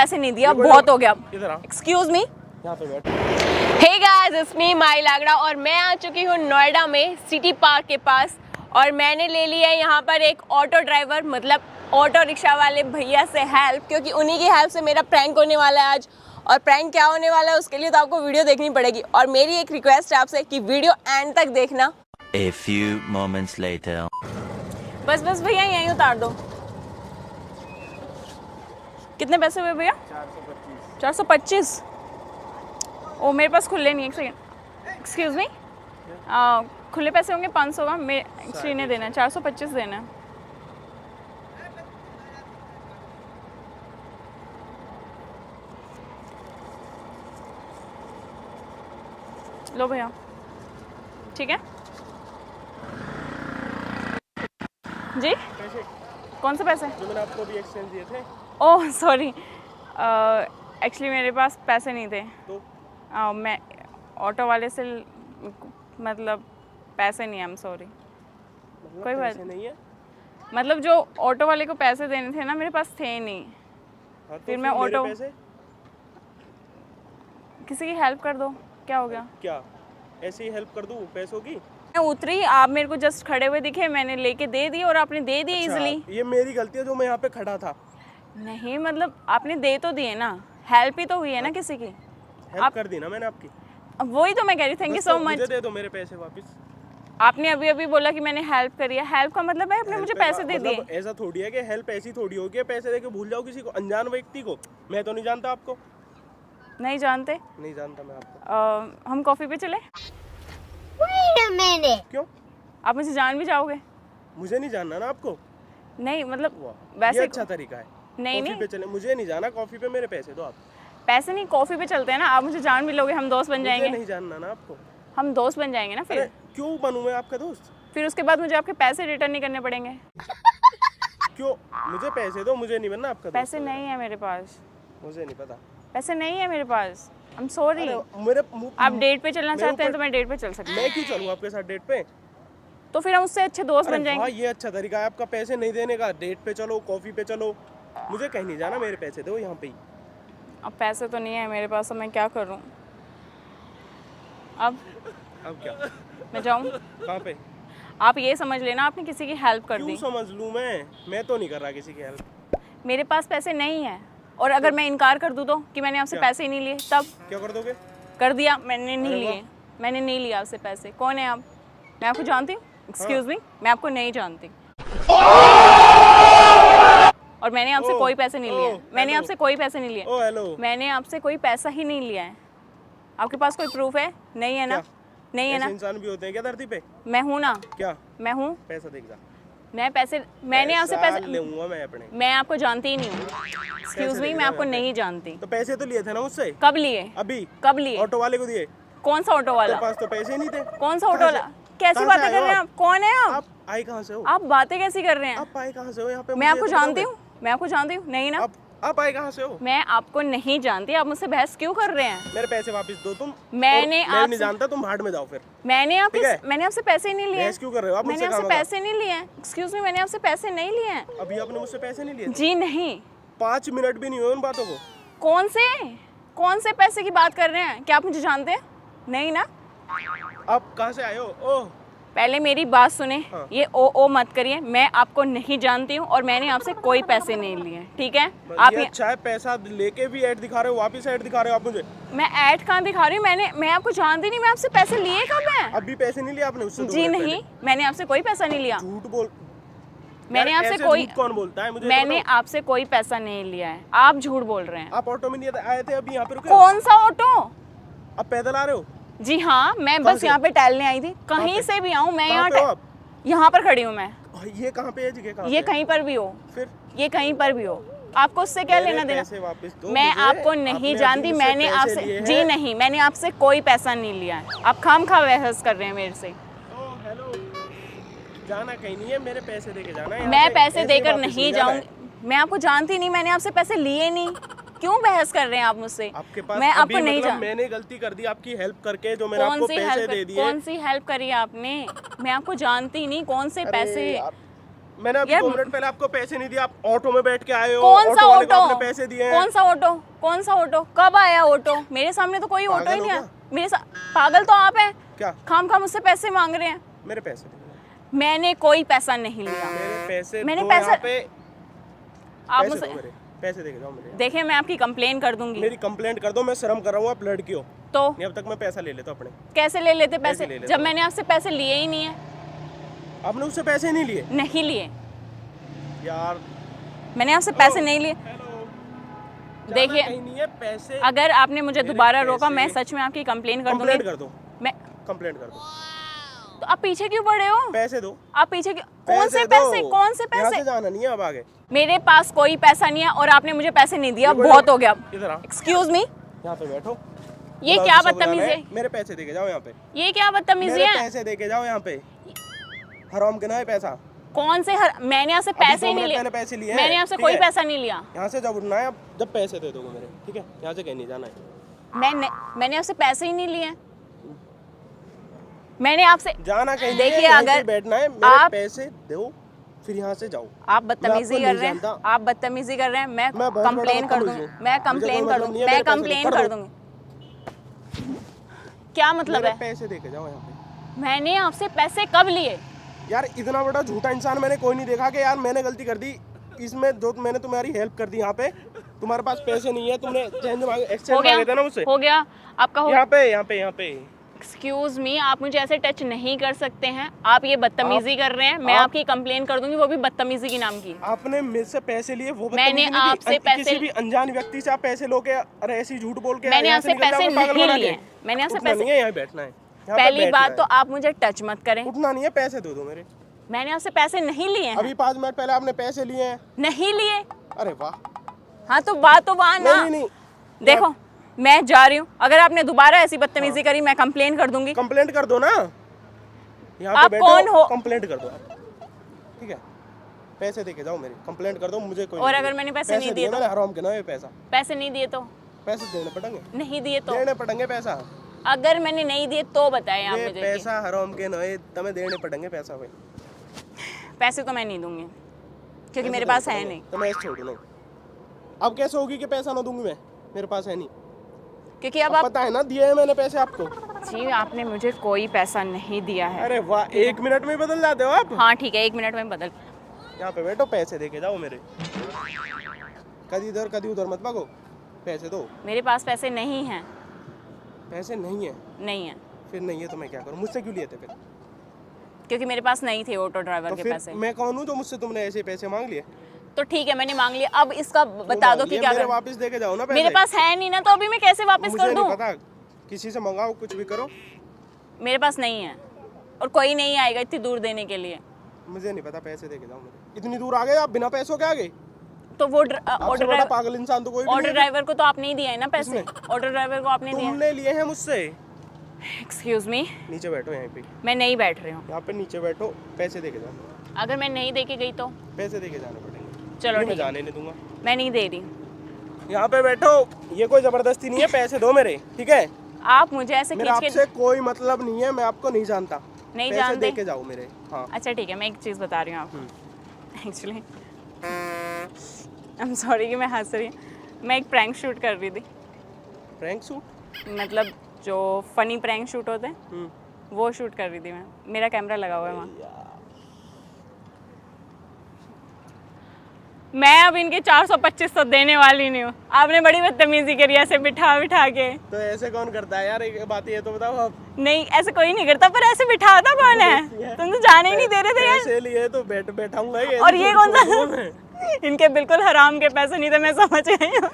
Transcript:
पैसे नहीं दिया, बहुत हो गया। एक्सक्यूज मी, यहाँ पे बैठ। हे गाइस, इट्स मी माई लागड़ा और मैं आ चुकी हूँ नोएडा में सिटी पार्क के पास। और मैंने ले लिया है यहाँ पर एक ऑटो ड्राइवर, मतलब ऑटो रिक्शा वाले भैया से हेल्प, क्योंकि उन्हीं की हेल्प से मेरा प्रैंक होने वाला है आज। और प्रैंक क्या होने वाला है उसके लिए तो आपको वीडियो देखनी पड़ेगी। और मेरी एक रिक्वेस्ट है आपसे कि वीडियो एंड तक देखना। A few moments later. बस भैया यहीं उतार दो। कितने पैसे हुए भैया? 425। ओ मेरे पास खुले नहीं, एक सेकेंड, एक्सक्यूज मी, खुले पैसे होंगे 500 का, मैं एक्चुअली नहीं देना है, 425 देना है। लो भैया, ठीक है जी। पैसे कौन से पैसे? जो मैंने आपको भी एक्सचेंज दिए थे। ओह सॉरी, एक्चुअली मेरे पास पैसे नहीं थे तो मैं ऑटो वाले से मतलब पैसे नहीं है, आई एम सॉरी। मतलब कोई बात पैसे नहीं है? मतलब जो ऑटो वाले को पैसे देने थे ना, मेरे पास थे नहीं। हाँ, तो फिर मैं मेरे ऑटो, पैसे? किसी की हेल्प कर दो, क्या हो गया? क्या ऐसे ही हेल्प कर दूँ पैसों की? मैं उतरी, आप मेरे को जस्ट खड़े हुए दिखे, मैंने लेके दे दी और आपने दे दिए इजीली। ये मेरी गलती है जो मैं यहाँ पे खड़ा था। नहीं मतलब आपने दे तो दिए ना, हेल्प ही तो हुई है ना किसी की। हेल्प कर दी ना मैंने आपकी। अब वही तो मैं कह रही, थैंक यू सो मच। मुझे दे दो मेरे पैसे वापस। आपने अभी अभी बोला कि मैंने हेल्प करी है, हेल्प का मतलब है आपने मुझे पैसे दे दिए। ऐसा थोड़ी है कि हेल्प ऐसी थोड़ी होगी है पैसे देके भूल जाओ किसी को, अनजान व्यक्ति को। मैं तो नहीं जानता आपको। नहीं जानते? नहीं जानता मैं आपको। हम कॉफी पे चले? क्यों? आप मुझे जान भी जाओगे? मुझे नहीं जानना ना आपको। नहीं मतलब वाह, वैसे ये अच्छा तरीका है। नहीं कॉफी नहीं पे चले, मुझे नहीं जाना कॉफी पे, मेरे पैसे दो आप। पैसे नहीं, कॉफी पे चलते हैं ना, आप मुझे जान भी लोगे, हम दोस्त बन मुझे जाएंगे। नहीं जानना ना आपको। हम दोस्त बन जाएंगे ना फिर। अरे क्यों बनूं मैं आपका दोस्त? फिर उसके बाद मुझे आपके पैसे रिटर्न नहीं करने पड़ेंगे। क्यों? मुझे पैसे दो, मुझे नहीं बनना आपका दोस्त। पैसे नहीं है मेरे पास, मुझे नहीं पता। पैसे नहीं है मेरे पास, आई एम सॉरी। मेरे आप डेट पे चलना चाहते हैं तो मैं डेट पे चल सकती हूँ। मैं क्यों चलूं आपके साथ डेट पे? तो फिर हम उससे अच्छे दोस्त बन हाँ, जाएंगे। ये अच्छा तरीका है आपका पैसे नहीं देने का। डेट पे चलो, कॉफी पे चलो, मुझे कहीं नहीं जाना, मेरे पैसे दो यहाँ पे ही। अब पैसे तो नहीं है मेरे पास, तो मैं क्या करूँ अब क्या मैं जाऊँ? कहाँ पे? आप ये समझ लेना आपने किसी की हेल्प कर क्यों दी। समझ लूँ मैं तो नहीं कर रहा किसी की हेल्प। मेरे पास पैसे नहीं है, और अगर मैं इनकार कर दूँ तो कि मैंने आपसे पैसे ही नहीं लिए, तब क्या कर दोगे? कर दिया, मैंने नहीं अरे लिए, मैंने नहीं लिया आपसे पैसे। कौन है आप? मैं आपको जानती हूँ? एक्सक्यूज मी, मैं आपको नहीं जानती। और मैंने आपसे कोई पैसे नहीं लिए, मैंने आपसे कोई पैसे नहीं लिए, ओ हेलो, मैंने आपसे कोई पैसा ही नहीं लिया है। आपके पास कोई प्रूफ है? नहीं है ना? नहीं है ना? ऐसे इंसान भी होते हैं क्या धरती पे? मैं हूँ ना, क्या मैं हूँ। पैसा देख जा। मैंने आपसे पैसे लूंगा मैं अपने। मैं आपको जानती ही नहीं हूँ। एक्सक्यूज मी, मैं आपको नहीं जानती। तो पैसे तो लिए थे ना मुझसे? कब लिए? अभी। कब लिए? ऑटो वाले को दिए। कौन सा ऑटो वाला? तेरे पास तो पैसे ही नहीं थे। कौन सा ऑटो वाला? कैसी बातें कर रहे हैं आप? कौन है आप? आप आए कहाँ से हो? आप बातें कैसी कर रहे हैं? आप आए कहाँ से हो यहाँ पे? मैं आपको जानती हूँ, मैं आपको जानती हूँ नहीं ना? आप आए कहाँ से हो? मैं आपको नहीं जानती, आप मुझसे बहस क्यों कर रहे हैं? मेरे पैसे वापस दो तुम। मैंने मैं नहीं जानता, तुम भाड़ में जाओ फिर। मैंने आपसे पैसे ही नहीं लिए। बहस क्यों कर रहे हो आप मुझसे? मैंने आपसे पैसे नहीं लिए। एक्सक्यूज मी, मैंने आपसे पैसे नहीं लिए हैं। अभी आपने मुझसे पैसे नहीं लिए? जी नहीं। 5 मिनट भी नहीं हुए उन बातों को। कौन से पैसे की बात कर रहे हैं? क्या आप मुझे जानते हैं? नहीं ना? आप कहाँ से आए हो? ओह, पहले मेरी बात सुने। हाँ। ये ओ मत करिए, मैं आपको नहीं जानती हूँ और मैंने आपसे कोई पैसे नहीं लिए, ठीक है? आप ये अच्छा है, पैसा लेके भी ऐड दिखा रहे हो, वापस ऐड दिखा रहे हो आप मुझे। मैं ऐड कहाँ दिखा रही हूँ? मैं आपको जानती नहीं, मैं आपसे पैसे लिए कब है? अभी पैसे नहीं लिए आपने उससे? जी नहीं, मैंने आपसे कोई पैसा नहीं लिया। झूठ बोल। मैंने यार, आपसे ऐसे कोई झूठ कौन बोलता है मुझे? मैंने आपसे कोई पैसा नहीं लिया है, आप झूठ बोल रहे हैं। आप ऑटो में नहीं आए थे? अभी यहाँ पे रुके हो? कौन सा ऑटो? आप पैदल आ रहे हो? जी हाँ, मैं बस यहाँ पे टहलने आई थी। कहीं से भी आऊँ मैं यहाँ पर खड़ी हूँ मैं। ये कहाँ पे है जगह? कहाँ ये पे? कहीं पर भी हो, फिर ये कहीं पर भी हो, आपको उससे क्या लेना देना? पैसे वापस दो मैं मुझे। आपको नहीं आपने जानती, अभी मुझसे मैंने पैसे आपसे लिए जी हैं। नहीं, मैंने आपसे कोई पैसा नहीं लिया है। आप खामखा बहस कर रहे हैं मेरे से। ओह हेलो, जाना कहीं नहीं है, मेरे पैसे देके जाना है। मैं पैसे देकर नहीं जाऊंगी, मैं आपको जानती नहीं, मैंने आपसे पैसे लिए नहीं। क्यों बहस कर रहे हैं आप मुझसे? आपके पास मैं आपको अभी नहीं मतलब जानती। मैंने गलती कर दी आपकी हेल्प करके, जो मैंने आपको पैसे दे दिए। कौन सी हेल्प करी आपने? मैं आपको जानती नहीं, कौन से पैसे? मैंने अभी यार, 2 मिनट पहले आपको पैसे नहीं दिए, आप ऑटो में बैठ के आए हो। कौन सा वाले को ऑटो? आपने पैसे दिए हैं। कौन सा ऑटो? कौन सा ऑटो? कब आया ऑटो? मेरे सामने तो कोई ऑटो ही पागल नहीं हो आया। मेरे साथ पागल तो आप हैं। क्या? खाम मुझसे पैसे मांग रहे हैं। मेरे पैसे दे। मैंने कोई पैसा नहीं लिया। मेरे पैसे मैंने दो पैसा- यहाँ पे। आप पैसे मुझसे दो मेरे, पैसे देके जाओ मेरे। देखिए, मैं आपकी कंप्लेन कर दूंगी। मेरी कंप्लेंट कर दो, मैं शर्म कर रहा हूँ, आप लड़की हो। तो नहीं, अब तक मैं पैसा ले लेता अपने। कैसे ले लेते कैसे पैसे ले लेते जब हो? मैंने आपसे पैसे लिए ही नहीं है? आपने उससे पैसे नहीं लिए नहीं लिए, यार। मैंने आपसे पैसे नहीं लिए। हेलो, देखिए, कहीं नहीं है पैसे। अगर आपने मुझे मेरे दोबारा रोका, पैसे- मैं सच में आपकी कंप्लेन कर कंप्लेंट दूंगी। कर दो, मैं कंप्लेंट कर दो। तो आप पीछे क्यों पड़े हो? पैसे दो। आप पीछे क्यों? कौन से दो। पैसे? कौन से यहाँ पैसे? से जाना नहीं है अब आगे। मेरे पास कोई पैसा नहीं है और आपने मुझे पैसे नहीं दिया। ये बहुत हो गया। इधर आ, एक्सक्यूज मी, यहाँ पे बैठो। ये बुलाओ क्या जिसे बुलाना बदतमीजी है, है? मेरे पैसे देके जाओ यहाँ पे। ये क्या बदतमीजी मेरे है? पैसे देके जाओ यहाँ पे। हराम के ना है पैसा। कौन से मैंने आपसे अभी पैसे 2 ही नहीं मिनट लिए। पहले पैसे लिए हैं, मैंने आपसे ठीक कोई है? पैसा नहीं लिया। यहाँ से जब उठना है, अब जब पैसे दे दोगे मेरे, ठीक है? यहाँ से कहीं नहीं जाना है। मैंने आपसे पैसे ही नहीं लिए। मैंने आपसे जाना कहीं नहीं है, देखिए, यहीं अगर पे बैठना है। मेरे आप- पैसे दो, फिर यहाँ से जाओ। आप बदतमीजी आपको कर नहीं रहे हैं। जानता। आप बदतमीजी कर रहे हैं। मैं मैं बहुत कंप्लेन बड़ा कर बदतमीज दूंगी। हूँ। मैं मुझे कंप्लेन कोई कर मतलब दूंगी। नहीं है, मैं मेरे पैसे कंप्लेन कर कर दो। दूंगी। क्या मतलब मेरे है? पैसे देके जाओ यहाँ पे। मैंने आपसे पैसे कब लिए? यार, इतना बड़ा झूठा इंसान मैंने कोई नहीं देखा कि यार मैंने गलती कर दी इसमें। जो मैंने तुम्हारी हेल्प कर दी यहाँ पे, तुम्हारे पास पैसे नहीं है, तुमने चेंज मांगे, हो एक्सचेंज मांगे थे ना मुझसे। हो गया आपका। हो यहाँ पे, यहाँ पे, यहाँ पे। एक्सक्यूज मी, आप मुझे ऐसे टच नहीं कर सकते हैं। आप ये बदतमीजी कर रहे हैं। मैं आप- आपकी कंप्लेन कर दूंगी, वो भी बदतमीजी के नाम की। आपने मेरे से पैसे लिए, वो मैंने बदतमीजी नहीं की। आपसे पैसे- किसी भी अनजान व्यक्ति से आप पैसे लो के, अरे ऐसी झूठ बोल के मैंने यहाँ आपसे से निकल पैसे जाओगे पागल नहीं बना के। लिए। मैंने आपसे उठना पैसे- नहीं है, यहाँ बैठना है। यहाँ पे पहली बैठना बात है। तो आप मुझे टच मत करें। उठना नहीं है, पैसे दे दो मेरे। मैंने आपसे पैसे नहीं लिए हैं। अभी 5 मिनट पहले आपने पैसे लिए हैं। नहीं लिए। अरे वाह। हाँ, तो बात तो वहाँ ना। नहीं, नहीं, देखो, मैं जा रही हूँ। अगर आपने दोबारा ऐसी बदतमीजी करी, मैं कंप्लेन कर दूंगी। कंप्लेंट कर दो ना। यहाँ आप पे कौन हो? कंप्लेंट कर दो आप। ठीक है, पैसे देके जाओ मेरे, कंप्लेंट कर दो। मुझे कोई और नहीं अगर चाहिए। मैंने पैसे नहीं दिए तो? मैंने हराम के ना ये पैसा। पैसे नहीं दिए तो? पैसे देने पड़ेंगे, नहीं दिए तो? देने पड़ेंगे पैसा। अगर मैंने नहीं दिए तो बताएं आप ये मुझे कि पैसा हराम के नए तमें देने पड़ेंगे पैसा भाई। पैसे तो मैं नहीं दूंगी क्योंकि पैसे मेरे देने पास है पड़ेंगे, नहीं। तो मैं छोड़ दूँ। अब कैसे होगी कि पैसा ना दूंगी मैं? मेरे पास है नहीं। क्योंकि अब अब आप पता है ना, दिए हैं मैंने पैसे आपको। जी, आपने मुझे कोई पैसा नहीं दिया है। अरे वाह, 1 मिनट में बदल जाते हो आप। हाँ ठीक है, 1 मिनट में बदल। यहाँ पे बैठो, पैसे देके जाओ मेरे। कभी इधर कभी उधर मत भागो, पैसे दो। मेरे पास पैसे नहीं हैं। पैसे नहीं है? नहीं है फिर नहीं है तो मैं क्या करूँ? मुझसे क्यों लिए थे फिर? क्योंकि मेरे पास नहीं थे ऑटो ड्राइवर तो के फिर पैसे। मैं कौन हूँ जो मुझसे तुमने ऐसे पैसे मांग लिए? तो ठीक है, मैंने मांग लिया। अब इसका बता दो कि क्या मेरे करूं। वापस देके जाओ ना पैसे। मेरे पास है नहीं ना, तो अभी मैं कैसे वापस मुझे कर नहीं दूं? पता, किसी से मंगाओ, कुछ भी करो। मेरे पास नहीं है और कोई नहीं आएगा इतनी दूर देने के लिए। मुझे नहीं पता, पैसे देके जाओ मेरे। इतनी दूर आ गए आप बिना पैसों के आ गए? तो वो ऑटो आपसे बड़ा पागल इंसान तो कोई भी ऑटो नहीं है। ड्राइवर को तो आपने ही दिया है ना पैसे। किसने? ऑटो ड्राइवर को आपने दिया। तुमने लिए हैं मुझसे। एक्सक्यूज मी, नीचे बैठो यहीं पे, मैं नहीं बैठ रही हूँ। यहाँ पे नीचे बैठो, पैसे देके जाओ। अगर मैं नहीं दे के गई तो? पैसे देके जाने पड़ेंगे। चलो नहीं, मैं ठीक है, जाने नहीं दूंगा। मैं नहीं दे रही। यहाँ पे बैठो, ये कोई जबरदस्ती नहीं है, पैसे दो मेरे, ठीक है? आप मुझे ऐसे मेरा खींच आपसे के कोई मतलब नहीं है, मैं आपको नहीं जानता। नहीं पैसे जानते? देके जाओ मेरे। हाँ, अच्छा ठीक है, मैं एक चीज़ बता रही हूँ आपको। एक्चुअली आई एम सॉरी कि मैं हंस रही हूँ। मैं एक प्रैंक शूट कर रही थी। Prank shoot? मतलब जो फनी प्रैंक शूट होते हैं वो शूट कर रही थी मैं। मेरा कैमरा लगा हुआ है वहाँ। मैं अब इनके 425 तो देने वाली नहीं हूँ। आपने बड़ी बदतमीजी करी ऐसे बिठा बिठा के। तो ऐसे कौन करता है यार? एक बात ये तो बताओ आप। नहीं, ऐसे कोई नहीं करता, पर ऐसे बिठाता कौन है? तुम तो जाने ही नहीं दे रहे थे यार। पैसे लिए तो बैठाऊंगा ही। और ये कौन सा? कौन है? इनके बिल्कुल हराम के पैसे नहीं थे, मैं समझ गई हूँ।